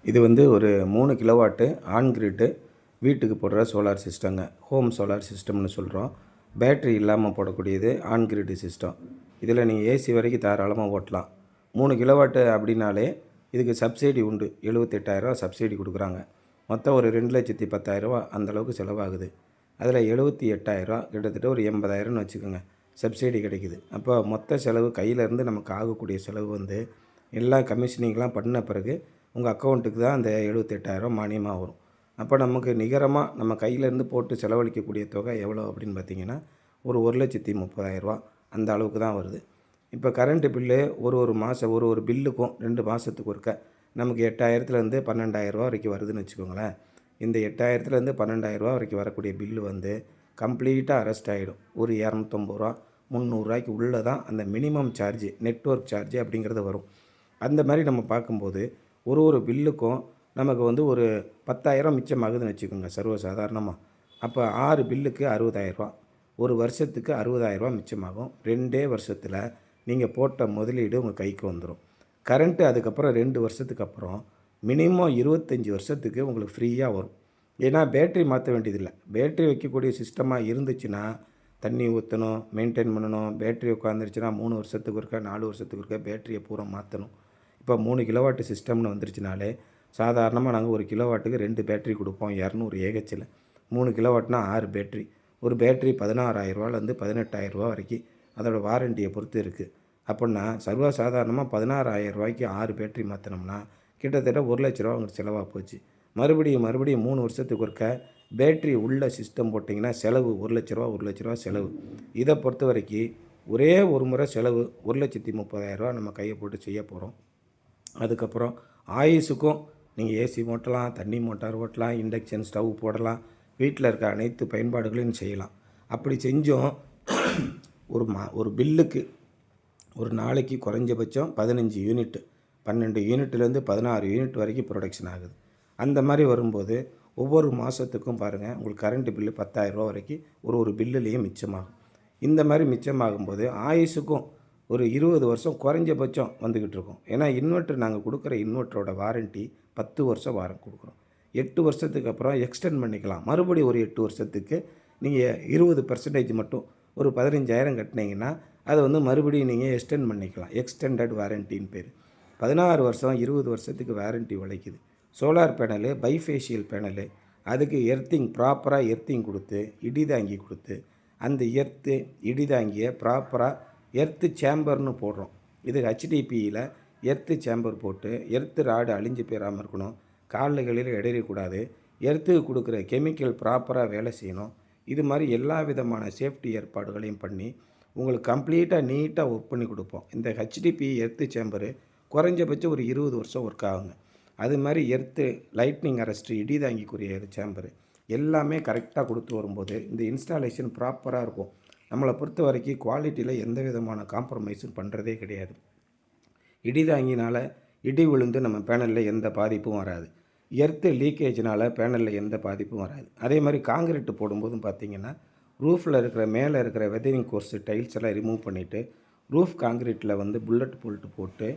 இது வந்து ஒரு 3 கிலோவாட்டு ஆன் கிரிட்டு வீட்டுக்கு போடுற சோலார் சிஸ்டங்க. ஹோம் சோலார் சிஸ்டம்னு சொல்கிறோம். பேட்ரி இல்லாமல் போடக்கூடியது ஆன் கிரிட் சிஸ்டம். இதில் நீங்கள் ஏசி வரைக்கும் தாராளமாக ஓட்டலாம். 3 கிலோவாட்டு அப்படின்னாலே இதுக்கு சப்சிடி உண்டு. 78,000 சப்சிடி கொடுக்குறாங்க. மொத்தம் ஒரு 2,10,000 அந்தளவுக்கு செலவாகுது. அதில் 78,000 கிட்டத்தட்ட ஒரு 80,000ன்னு வச்சுக்கோங்க, சப்சிடி கிடைக்குது. அப்போ மொத்த செலவு கையிலேருந்து நமக்கு ஆகக்கூடிய செலவு வந்து எல்லா கமிஷனிங்லாம் பண்ண பிறகு உங்கள் அக்கௌண்ட்டுக்கு தான் அந்த 78,000 மானியமாக வரும். அப்போ நமக்கு நிகரமாக நம்ம கையிலேருந்து போட்டு செலவழிக்கக்கூடிய தொகை எவ்வளோ அப்படின்னு பார்த்திங்கன்னா ஒரு 1,30,000 அந்த அளவுக்கு தான் வருது. இப்போ கரண்ட்டு பில்லு ஒரு மாதம் ஒரு பில்லுக்கும் 2 மாதத்துக்கு ஒருக்க நமக்கு 8,000லேருந்து 12,000 வரைக்கும் வருதுன்னு வச்சுக்கோங்களேன். இந்த 8,000லேருந்து 12,000 வரைக்கும் வரக்கூடிய பில்லு வந்து கம்ப்ளீட்டாக அரெஸ்ட் ஆகிடும். ஒரு 250 300 உள்ளே தான் அந்த மினிமம் சார்ஜ், நெட்வொர்க் சார்ஜ் அப்படிங்கிறது வரும். அந்த மாதிரி நம்ம பார்க்கும்போது ஒரு பில்லுக்கும் நமக்கு வந்து ஒரு 10,000 மிச்சமாகுதுன்னு வச்சுக்கோங்க சர்வசாதாரணமாக. அப்போ 6 பில்லுக்கு 60,000, ஒரு வருஷத்துக்கு 60,000 மிச்சமாகும். 2 வருஷத்தில் நீங்கள் போட்ட முதலீடு உங்கள் கைக்கு வந்துடும். கரண்ட்டு அதுக்கப்புறம் 2 வருஷத்துக்கு அப்புறம் மினிமம் 25 வருஷத்துக்கு உங்களுக்கு ஃப்ரீயாக வரும். ஏன்னா பேட்ரி மாற்ற வேண்டியதில்லை. பேட்ரி வைக்கக்கூடிய சிஸ்டமாக இருந்துச்சுன்னா தண்ணி ஊற்றணும், மெயின்டைன் பண்ணணும். பேட்ரி உட்காந்துருச்சுன்னா 3 வருஷத்துக்கு ஒருக்கா 4 வருஷத்துக்கு ஒருக்கா பேட்டரியை பூரா மாற்றணும். இப்போ 3 கிலோவாட்டு சிஸ்டம்னு வந்துருச்சுனாலே சாதாரணமாக நாங்கள் 1 கிலோவாட்டுக்கு 2 பேட்ரி கொடுப்போம் 200 ஏஹெச்சில். 3 கிலோவாட்னா 6 பேட்ரி. ஒரு பேட்ரி 16,000 18,000 வரைக்கும் அதோடய வாரண்டியை பொறுத்து இருக்குது. அப்படின்னா சர்வசாதாரணமாக 16,000 6 பேட்ரி மாற்றினோம்னா கிட்டத்தட்ட 1,00,000 உங்களுக்கு செலவாக போச்சு. மறுபடியும் 3 வருஷத்துக்கு ஒருக்க பேட்ரி உள்ள சிஸ்டம் போட்டிங்கன்னா செலவு 1,00,000 1,00,000 செலவு. இதை பொறுத்த வரைக்கும் ஒரே ஒரு முறை செலவு 1,30,000 நம்ம கையை போட்டு செய்ய போகிறோம். அதுக்கப்புறம் ஆயுசுக்கும் நீங்கள் ஏசி ஓட்டலாம், தண்ணி மோட்டார் ஓட்டலாம், இண்டக்ஷன் ஸ்டவ் போடலாம், வீட்டில் இருக்க அனைத்து பயன்பாடுகளையும் செய்யலாம். அப்படி செஞ்சோம் ஒரு பில்லுக்கு ஒரு நாளைக்கு குறைஞ்சபட்சம் 15 யூனிட், 12 யூனிட்லேருந்து 16 யூனிட் வரைக்கும் ப்ரொடக்ஷன் ஆகுது. அந்த மாதிரி வரும்போது ஒவ்வொரு மாதத்துக்கும் பாருங்கள் உங்களுக்கு கரண்ட்டு பில்லு 10,000 வரைக்கும் ஒரு பில்லுலேயும் மிச்சமாகும். இந்த மாதிரி மிச்சமாகும்போது ஆயுசுக்கும் ஒரு 20 வருஷம் குறைஞ்சபட்சம் வந்துக்கிட்டு இருக்கோம். ஏன்னா இன்வெர்ட்டர் நாங்கள் கொடுக்குற இன்வெர்ட்டரோட வாரண்ட்டி 10 வருஷம் கொடுக்குறோம். 8 வருஷத்துக்கு அப்புறம் எக்ஸ்டெண்ட் பண்ணிக்கலாம். மறுபடியும் ஒரு 8 வருஷத்துக்கு நீங்கள் 20% மட்டும் ஒரு 15,000 கட்டினீங்கன்னா அதை வந்து மறுபடியும் நீங்கள் எக்ஸ்டெண்ட் பண்ணிக்கலாம். எக்ஸ்டெண்டட் வாரண்டின்னு பேர். 16 வருஷம் 20 வருஷத்துக்கு வாரண்ட்டி உழைக்குது. சோலார் பேனலு, பைஃபேஷியல் பேனலு, அதுக்கு ப்ராப்பராக எர்த்திங் கொடுத்து, இடிதாங்கி கொடுத்து, அந்த இடிதாங்கியை ப்ராப்பராக எர்த்து சேம்பர்னு போடுறோம். இது ஹெச்டிபியில் எர்த்து சேம்பர் போட்டு எர்த்து ராடு அழிஞ்சு போயிடாமல் இருக்கணும். கால்களில் இடையக்கூடாது. எர்த்துக்கு கொடுக்குற கெமிக்கல் ப்ராப்பராக வேலை செய்யணும். இது மாதிரி எல்லா விதமான சேஃப்டி ஏற்பாடுகளையும் பண்ணி உங்களுக்கு கம்ப்ளீட்டாக நீட்டாக ஒர்க் பண்ணி கொடுப்போம். இந்த ஹெச்டிபி எர்த்து சேம்பரு குறைஞ்சபட்சம் ஒரு 20 வருஷம் ஒர்க் ஆகுங்க. அது மாதிரி எர்த்து லைட்னிங் அரெஸ்ட்டு இடிதாங்கிக்குரிய சேம்பரு எல்லாமே கரெக்டாக கொடுத்து வரும்போது இந்த இன்ஸ்டாலேஷன் ப்ராப்பராக இருக்கும். நம்மளை பொறுத்த வரைக்கும் குவாலிட்டியில் எந்த விதமான காம்ப்ரமைஸும் பண்ணுறதே கிடையாது. இடிதாங்கினால் இடி விழுந்து நம்ம பேனலில் எந்த பாதிப்பும் வராது. எர்த்து லீக்கேஜினால் பேனலில் எந்த பாதிப்பும் வராது. அதே மாதிரி காங்கிரீட்டு போடும்போதும் பார்த்திங்கன்னா ரூஃபில் இருக்கிற மேலே இருக்கிற வெதரிங் கோர்ஸு டைல்ஸ் எல்லாம் ரிமூவ் பண்ணிவிட்டு ரூஃப் காங்கிரீட்டில் வந்து புல்லட் போட்டு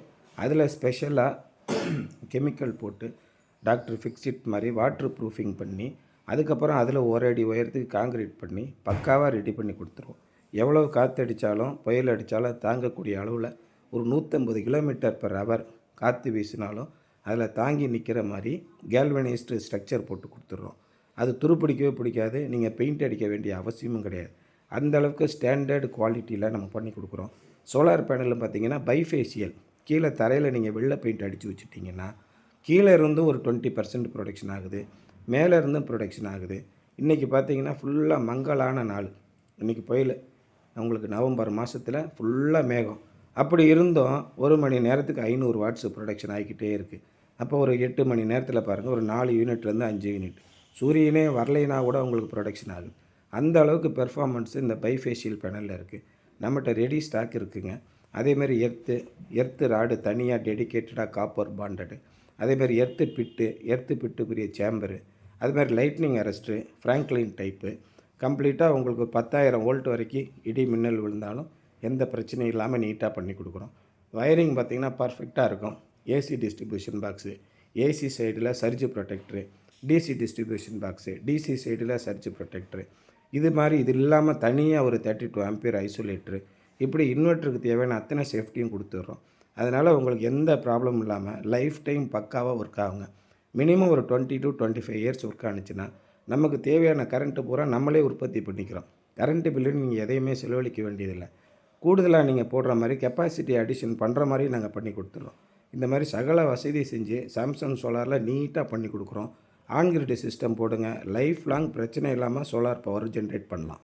அதில் ஸ்பெஷலாக கெமிக்கல் போட்டு டாக்டர் ஃபிக்ஸிட் மாதிரி வாட்டர் ப்ரூஃபிங் பண்ணி அதுக்கப்புறம் அதில் ஒரு அடி உயரத்துக்கு காங்கிரீட் பண்ணி பக்காவாக ரெடி பண்ணி கொடுத்துருவோம். எவ்வளோ காற்றடித்தாலும் புயல் அடித்தாலும் தாங்கக்கூடிய அளவில் ஒரு 150 km/h காற்று வீசினாலும் அதில் தாங்கி நிற்கிற மாதிரி கேல்வனைஸ்டு ஸ்ட்ரக்சர் போட்டு கொடுத்துட்றோம். அது துருப்பிடிக்கவே பிடிக்காது. நீங்கள் பெயிண்ட் அடிக்க வேண்டிய அவசியமும் கிடையாது. அந்தளவுக்கு ஸ்டாண்டர்டு குவாலிட்டியில் நம்ம பண்ணி கொடுக்குறோம். சோலார் பேனலில் பார்த்திங்கன்னா பைஃபேஷியல், கீழே தரையில் நீங்கள் வெள்ளை பெயிண்ட் அடித்து வச்சுட்டிங்கன்னா கீழே இருந்தும் ஒரு 20% ப்ரொடக்ஷன் ஆகுது, மேலே இருந்தும் ப்ரொடக்ஷன் ஆகுது. இன்றைக்கி பார்த்திங்கன்னா ஃபுல்லாக மங்கலான நாள். இன்றைக்கி புயல், உங்களுக்கு நவம்பர் மாதத்தில் ஃபுல்லாக மேகம். அப்படி இருந்தும் 1 மணி நேரத்துக்கு 500 வாட்ஸ் ப்ரொடக்ஷன் ஆகிக்கிட்டே இருக்குது. அப்போ ஒரு 8 மணி நேரத்தில் பாருங்கள் ஒரு 4 யூனிட்லேருந்து 5 யூனிட். சூரியனே வரலைனா கூட உங்களுக்கு ப்ரொடக்ஷன் ஆகுது. அந்த அளவுக்கு பெர்ஃபார்மன்ஸு இந்த பைஃபேஷியல் பேனலில் இருக்குது. நம்மகிட்ட ரெடி ஸ்டாக் இருக்குதுங்க. அதேமாதிரி எர்த்து ராடு தனியாக டெடிக்கேட்டடாக காப்பர் பாண்டடு, அதேமாதிரி எர்த்து பிட்டுக்குரிய சேம்பரு, அதுமாதிரி லைட்னிங் அரெஸ்ட்டு ஃப்ராங்க்லின் டைப்பு கம்ப்ளீட்டாக உங்களுக்கு 10,000 வோல்ட் வரைக்கும் இடி மின்னல் விழுந்தாலும் எந்த பிரச்சனையும் இல்லாமல் நீட்டாக பண்ணி கொடுக்குறோம். வயரிங் பார்த்திங்கன்னா பர்ஃபெக்டாக இருக்கும். ஏசி டிஸ்ட்ரிபியூஷன் பாக்ஸு ஏசி சைடில் surge protector, DC distribution box, DC சைடில் சர்ஜ் ப்ரொடெக்டரு, இது மாதிரி இது இல்லாமல் தனியாக ஒரு 32 ஆம்பியர் ஐசோலேட்டரு, இப்படி இன்வெர்ட்டருக்கு தேவையான அத்தனை சேஃப்டியும் கொடுத்துட்றோம். அதனால் உங்களுக்கு எந்த ப்ராப்ளம் இல்லாமல் லைஃப் டைம் பக்காவாக ஒர்க் ஆகுங்க. மினிமம் ஒரு 20 to 25 இயர்ஸ் ஒர்க் ஆனுச்சுன்னா நமக்கு தேவையான கரண்ட்டு பூரா நம்மளே உற்பத்தி பண்ணிக்கிறோம். கரண்ட்டு பில்லுன்னு நீங்கள் எதையுமே செலவழிக்க வேண்டியதில்லை. கூடுதலாக நீங்கள் போடுற மாதிரி கெப்பாசிட்டி அடிஷன் பண்ணுற மாதிரி நாங்கள் பண்ணி கொடுத்துட்றோம். இந்த மாதிரி சகல வசதி செஞ்சு சாம்சங் சோலாரில் நீட்டாக பண்ணி கொடுக்குறோம். ஆன் கிரிட் சிஸ்டம் போடுங்க, லைஃப் லாங் பிரச்சனை இல்லாமல் சோலார் பவர் ஜென்ரேட் பண்ணலாம்.